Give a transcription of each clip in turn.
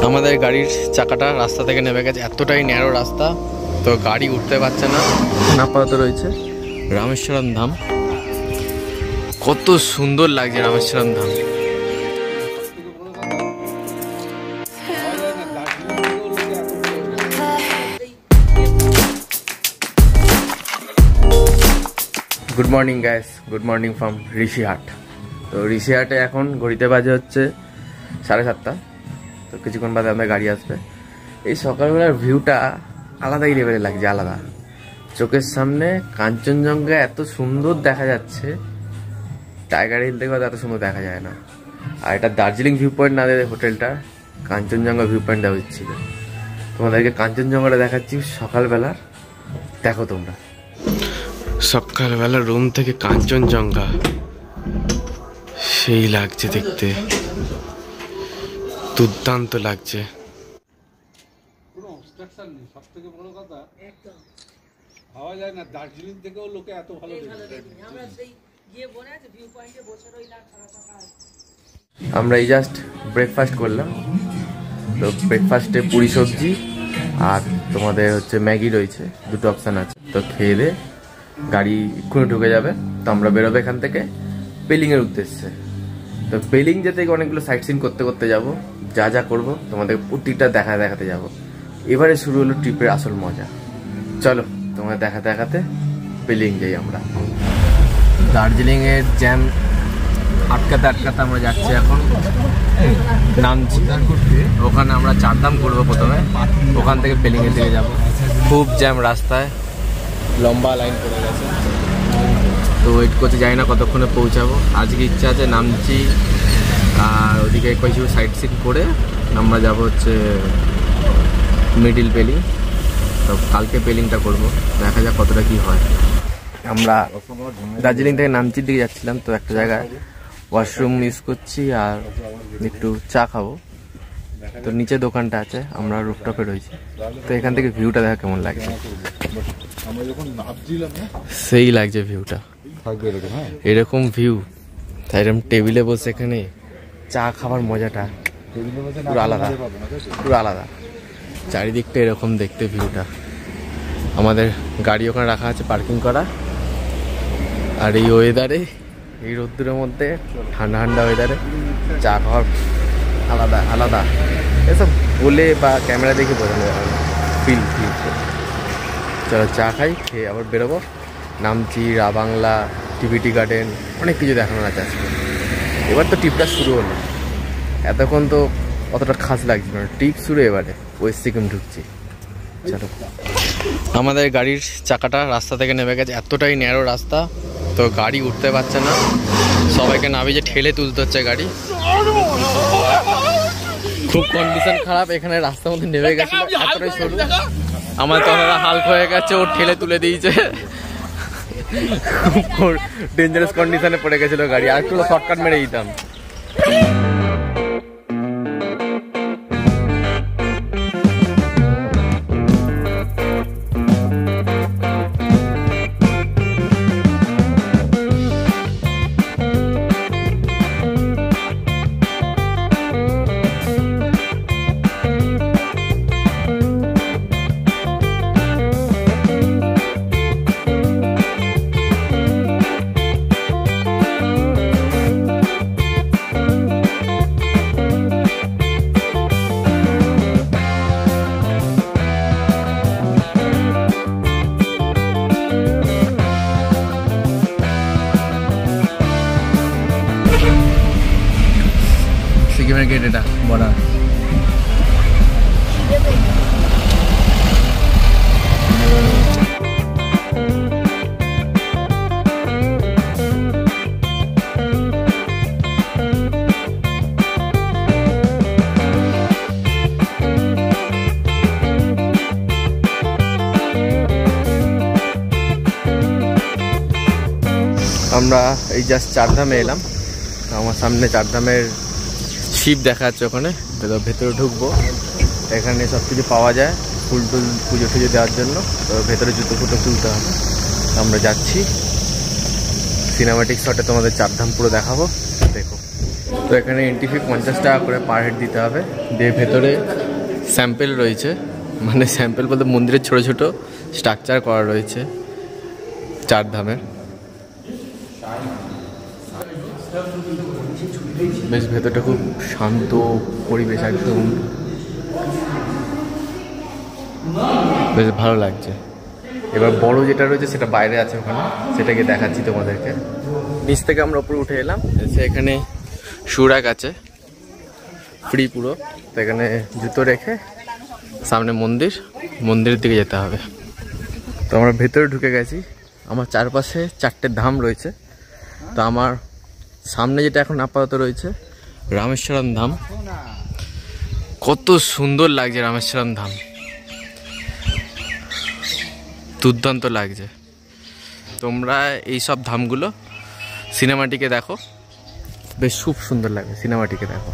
আমাদের গাড়ির চাকাটা রাস্তা থেকে নেমে গেছে, এতটাই ন্যারো রাস্তা তো গাড়ি উঠতে পারছে না। আপাতত রয়েছে রামেশ্বরম ধাম। কত সুন্দর লাগছে Rameswaram Dham. Good morning guys, good morning from Rishihat. তো ঋষিহাটে এখন ঘড়িতে বাজে হচ্ছে 7:30। তো কিছুক্ষণ বাদে আমাদের গাড়ি আসবে। এই সকালবেলার ভিউটা আলাদাই লেভেলে লাগছে, আলাদা। চোখের সামনে কাঞ্চনজঙ্ঘা এত সুন্দর দেখা যাচ্ছে, টাইগার হিল থেকে এত সুন্দর দেখা যায় না। আর এটা দার্জিলিং ভিউ পয়েন্ট না, হোটেলটা কাঞ্চনজঙ্ঘা ভিউ পয়েন্ট দেওয়া হচ্ছিল। তোমাদেরকে কাঞ্চনজঙ্ঘাটা দেখাচ্ছি সকালবেলার, দেখো তোমরা। সকালবেলা রুম থেকে কাঞ্চনজঙ্ঘা সেই লাগছে দেখতে, দুর্দান্ত লাগছে। কোনো অবস্ট্রাকশন নেই, সব থেকে বড় কথা ভাবা যায় না দার্জিলিং থেকেও লোকে এত ভালো আমরা এই জাস্ট ব্রেকফাস্ট করলাম। তো ব্রেকফাস্টে পুরি সবজি আর তোমাদের হচ্ছে ম্যাগি রয়েছে, দুটো অপশান আছে। তো খেয়ে দে গাড়ি এক্ষুনি ঢুকে যাবে। তো আমরা বেরোবো এখান থেকে পেলিংয়ের উদ্দেশ্যে। তো পেলিং যেতে অনেকগুলো সাইট সিন করতে করতে যাবো, যা যা করবো তোমাদের প্রতিটা দেখাতে যাবো। এবারে শুরু হলো ট্রিপের আসল মজা। চলো তোমাদের দেখাতে পেলিং যাই আমরা। দার্জিলিংয়ের জ্যাম আটকাতে আমরা যাচ্ছি এখন, নামছি। ওখানে আমরা চারধাম করবো প্রথমে, ওখান থেকে পেলিংয়ের দিকে যাবো। খুব জ্যাম রাস্তায়, লম্বা লাইন পড়ে গেছে। তো ওয়েট করতে যাই না কতক্ষণে পৌঁছাবো। আজকে ইচ্ছা আছে নামছি, আর ওদিকে কিছু সাইট সিন করে আমরা যাবো হচ্ছে মিডিল পেলিং। তো কালকে পেলিংটা করবো, দেখা যাক কতটা কি হয়। আমরা দার্জিলিং থেকে নামচির দিকে যাচ্ছিলাম। তো একটা জায়গায় ওয়াশরুম ইউজ করছি আর একটু চা খাবো। তো নিচে দোকানটা আছে, আমরা রুফটপে রয়েছি। তো এখান থেকে ভিউটা দেখা কেমন লাগছে, সেই লাগছে ভিউটা। এরকম ভিউ, এরকম টেবিলে বসে এখানে চা খাবার মজাটা পুরো আলাদা। চারিদিকটা এরকম দেখতে ভিউটা। আমাদের গাড়ি ওখানে রাখা আছে পার্কিং করা। আর এই ওয়েদারে, এই রোদ্দুরের মধ্যে, ঠান্ডা ওয়েদারে চা খাওয়ার আলাদা এসব বলে বা ক্যামেরা দেখে বোঝানো যাবে না, ফিল। চলো চা খাই, খেয়ে আবার বেরোবো। নামছি রাবাংলা, টিভিটি গার্ডেন, অনেক কিছু দেখানোর আছে আজকে। এবার তো ট্রিপটা শুরু হলো, এতক্ষণ তো অতটা খাস লাগছিল না। ট্রিপ শুরু এবারে, ওয়েস্ট সিকিম ঢুকছি। চলো। আমাদের গাড়ির চাকাটা রাস্তা থেকে নেমে গেছে, এতটাই ন্যারো রাস্তা তো গাড়ি উঠতে পারছে না। সবাইকে নামিয়ে ঠেলে তুলতে হচ্ছে গাড়ি। খুব কন্ডিশন খারাপ, এখানে রাস্তার মধ্যে নেমে গেছে এতটাই সরু। আমার তো হালকা হয়ে গেছে, ও ঠেলে তুলে দিয়েছে। খুব ডেঞ্জারাস কন্ডিশনে পড়ে গেছিল গাড়ি, আর একটু শর্টকাট মেরে দিতাম। সিকিমের গেট এটা বড়। আমরা এই জাস্ট চারধামে এলাম। আমার সামনে চারধামের শিব দেখা যাচ্ছে ওখানে। তো ভেতরে ঢুকবো, এখানে সব কিছু পাওয়া যায়, ফুল টুল পুজো টুজো দেওয়ার জন্য। তো ভেতরে জুতো ফুটো তুলতে হবে। আমরা যাচ্ছি, সিনেমাটিক শটে তোমাদের চারধাম পুরো দেখাবো, দেখো। তো এখানে এন্ট্রি ফি 50 টাকা করে পার হেড দিতে হবে। দিয়ে ভেতরে স্যাম্পেল রয়েছে, মানে স্যাম্পেল বলতে মন্দিরের ছোট ছোট স্ট্রাকচার করা রয়েছে চারধামের। বেশ ভেতরটা খুব শান্ত পরিবেশ, একদম বেশ ভালো লাগছে। এবার বড় যেটা রয়েছে সেটা বাইরে আছে ওখানে, সেটাকে দেখাচ্ছি তোমাদেরকে। নিচ থেকে আমরা উপরে উঠে এলাম, এসে এখানে সুরাক আছে ফ্রি পুরো। তো এখানে জুতো রেখে সামনে মন্দিরের দিকে যেতে হবে। তো আমরা ভেতরে ঢুকে গেছি। আমার চারপাশে 4টে ধাম রয়েছে। তো আমার সামনে যেটা এখন আপাতত রয়েছে রামেশ্বরম ধাম। কত সুন্দর লাগছে রামেশ্বরম ধাম, দুর্দান্ত লাগছে। তোমরা এই সব ধামগুলো সিনেমাটিকে দেখো, বেশ খুব সুন্দর লাগে, সিনেমাটিকে দেখো।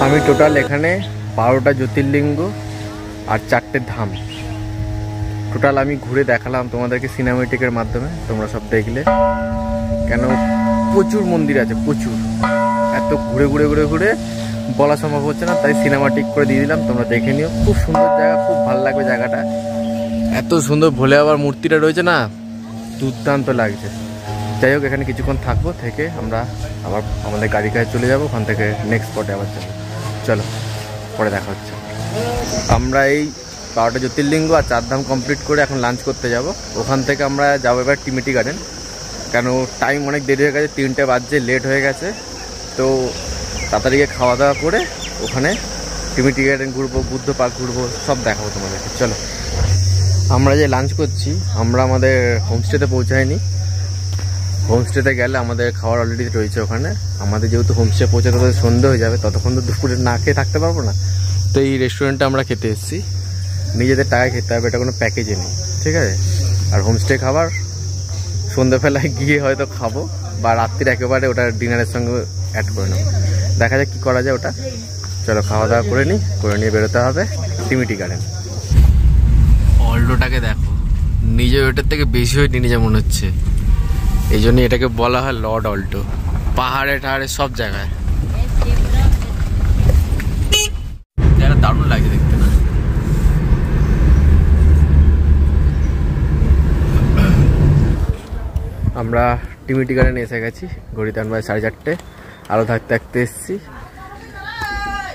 আমি টোটাল এখানে 12টা জ্যোতির্লিঙ্গ আর 4টে ধাম টোটাল আমি ঘুরে দেখালাম তোমাদেরকে সিনেমাটিকের মাধ্যমে। তোমরা সব দেখলে, কেন প্রচুর মন্দির আছে, প্রচুর। এত ঘুরে ঘুরে ঘুরে ঘুরে বলা সম্ভব হচ্ছে না, তাই সিনেমাটিক করে দিয়ে দিলাম। তোমরা দেখে নিও, খুব সুন্দর জায়গা, খুব ভালো লাগবে জায়গাটা। এত সুন্দর ভোলে বাবার মূর্তিটা রয়েছে না, দুর্দান্ত লাগছে। যাই হোক, এখানে কিছুক্ষণ থাকবো, থেকে আমরা আবার আমাদের গাড়ি কাছে চলে যাবো। ওখান থেকে নেক্সট স্পটে আবার যাবো। চলো, পরে দেখা হচ্ছে। আমরা এই 12টা জ্যোতির্লিঙ্গ আর 4 ধাম কমপ্লিট করে এখন লাঞ্চ করতে যাব। ওখান থেকে আমরা যাবো এবার টিমিটি গার্ডেন, কেন টাইম অনেক দেরি হয়ে গেছে, 3টে বাজছে, লেট হয়ে গেছে। তো তাড়াতাড়ি খাওয়া দাওয়া করে ওখানে টিমিটি গার্ডেন ঘুরবো, বুদ্ধ পার্ক ঘুরবো, সব দেখাবো তোমাদেরকে। চলো, আমরা যে লাঞ্চ করছি, আমরা আমাদের হোমস্টেতে পৌঁছাইনি। হোমস্টেতে গেলে আমাদের খাবার অলরেডি রয়েছে ওখানে। আমাদের যেহেতু হোমস্টে পৌঁছাতে ততক্ষণ সন্ধ্যে হয়ে যাবে, ততক্ষণ তো দুপুরে না খেয়ে থাকতে পারবো না। তো এই রেস্টুরেন্টে আমরা খেতে এসেছি, নিজেদের টাকায় খেতে হবে, এটা কোনো প্যাকেজে নেই, ঠিক আছে। আর হোমস্টে খাবার সন্ধ্যেবেলায় গিয়ে হয়তো খাবো, বা রাত্রির একেবারে ওটা ডিনারের সঙ্গে অ্যাড করে নেবো। দেখা যাক কী করা যায় ওটা। চলো, খাওয়া দাওয়া করে নিয়ে বেরোতে হবে টিমিটি গার্ডেন। অল্টোটাকে দেখো, নিজে ওটার থেকে বেশি হয়ে নিজে মনে হচ্ছে, এই জন্য এটাকে বলা হয় লর্ড অল্টো। পাহাড়ে টাহাড়ে সব জায়গায় জায়গা দারুণ লাগে দেখতে না। আমরা টিমিটি গার্ডেনে এসে গেছি, ঘড়িতে আমরা 4:30, আলো থাকতে থাকতে এসেছি।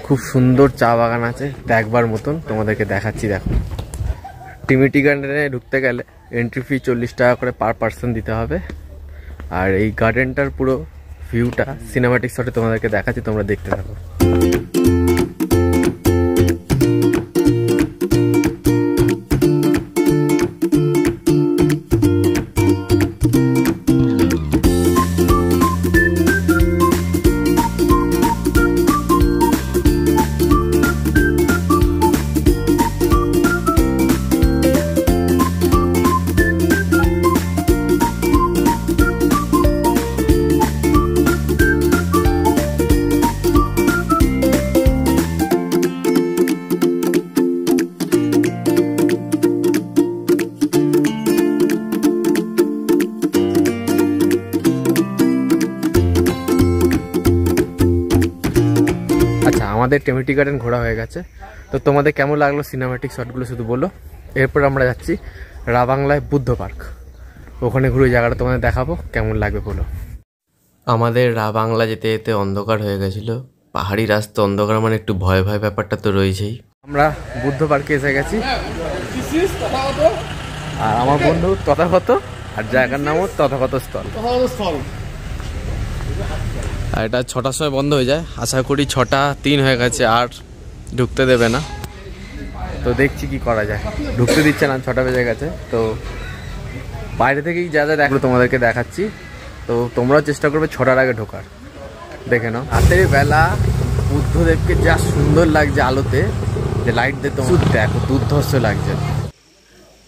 খুব সুন্দর চা বাগান আছে, দেখবার মতন, তোমাদেরকে দেখাচ্ছি। দেখো, টিমিটি গার্ডেনে ঢুকতে গেলে এন্ট্রি ফি 40 টাকা করে পার পার্সন দিতে হবে। আর এই গার্ডেনটার পুরো ভিউটা সিনেমাটিক শটে তোমাদেরকে দেখাচ্ছি, তোমরা দেখতে থাকো। আমাদের টেমিটি গার্ডেন ঘোরা হয়ে গেছে। তো তোমাদের কেমন লাগলো সিনেম্যাটিক শটগুলো শুধু বলো। এরপর আমরা যাচ্ছি রাবাংলায় বুদ্ধ পার্ক, ওখানে ঘুরে জায়গাটা তোমাদের দেখাবো, কেমন লাগবে বলো। আমাদের রাবাংলা যেতে যেতে অন্ধকার হয়ে গেছিলো, পাহাড়ি রাস্তা অন্ধকার মানে একটু ভয় ভয় ব্যাপারটা তো রয়েছেই। আমরা বুদ্ধ পার্কে এসে গেছি, আর আমার বন্ধু তথাগত, আর জায়গার নামও তথাগত স্থল। আর এটা 6টার সময় বন্ধ হয়ে যায়, আশা করি 6:03 হয়ে গেছে, আর ঢুকতে দেবে না। তো দেখছি কি করা যায়, ঢুকতে দিচ্ছে না, 6টা বেজে গেছে। তো বাইরে থেকেই যা যা দেখলো তোমাদেরকে দেখাচ্ছি, তো তোমরাও চেষ্টা করবে 6টার আগে ঢোকার। দেখে নাও রাতের বেলা বুদ্ধদেবকে যা সুন্দর লাগছে আলোতে, যে লাইট দিয়ে তোমার দেখো দুর্ধর্ষ লাগছে।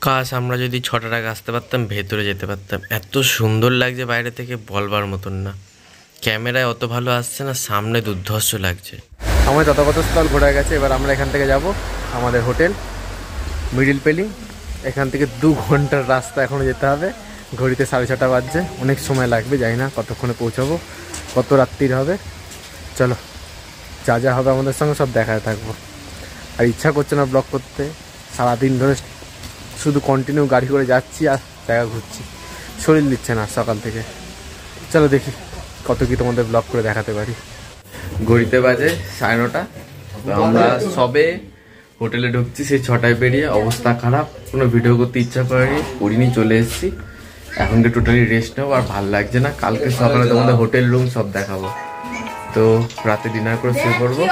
কাশ আমরা যদি 6টার আগে আসতে পারতাম, ভেতরে যেতে পারতাম, এত সুন্দর লাগছে বাইরে থেকে বলবার মতন না। ক্যামেরায় অত ভালো আসছে না, সামনে দুর্ধর্ষ লাগছে। আমার তথাগত স্থল ঘোরা গেছে, এবার আমরা এখান থেকে যাব আমাদের হোটেল মিডিল পেলিং। এখান থেকে 2 ঘন্টার রাস্তা এখনও যেতে হবে, ঘড়িতে 6:30 বাজছে, অনেক সময় লাগবে, জানি না কতক্ষণে পৌঁছাবো, কত রাত্রির হবে। চলো যা যা হবে আমাদের সঙ্গে সব দেখাতে থাকবো। আর ইচ্ছা করছে না ব্লগ করতে, সারাদিন ধরে শুধু কন্টিনিউ গাড়ি করে যাচ্ছি আর জায়গা ঘুরছি, শরীর দিচ্ছে না সকাল থেকে। চলো দেখি কত কি তোমাদের ব্লগ করে দেখাতে পারি। ঘড়িতে বাজে 9:30, আমরা সবে হোটেলে ঢুকছি, সেই 6টায় বেরিয়ে অবস্থা খারাপ, কোনো ভিডিও করতে ইচ্ছা করিনি, চলে এসেছি। এখনকে টোটালি রেস্ট নেবো, আর ভাল লাগছে না। কালকে সকালে তোমাদের হোটেল রুম সব দেখাবো। তো রাতে ডিনার করে শুয়ে পড়বো।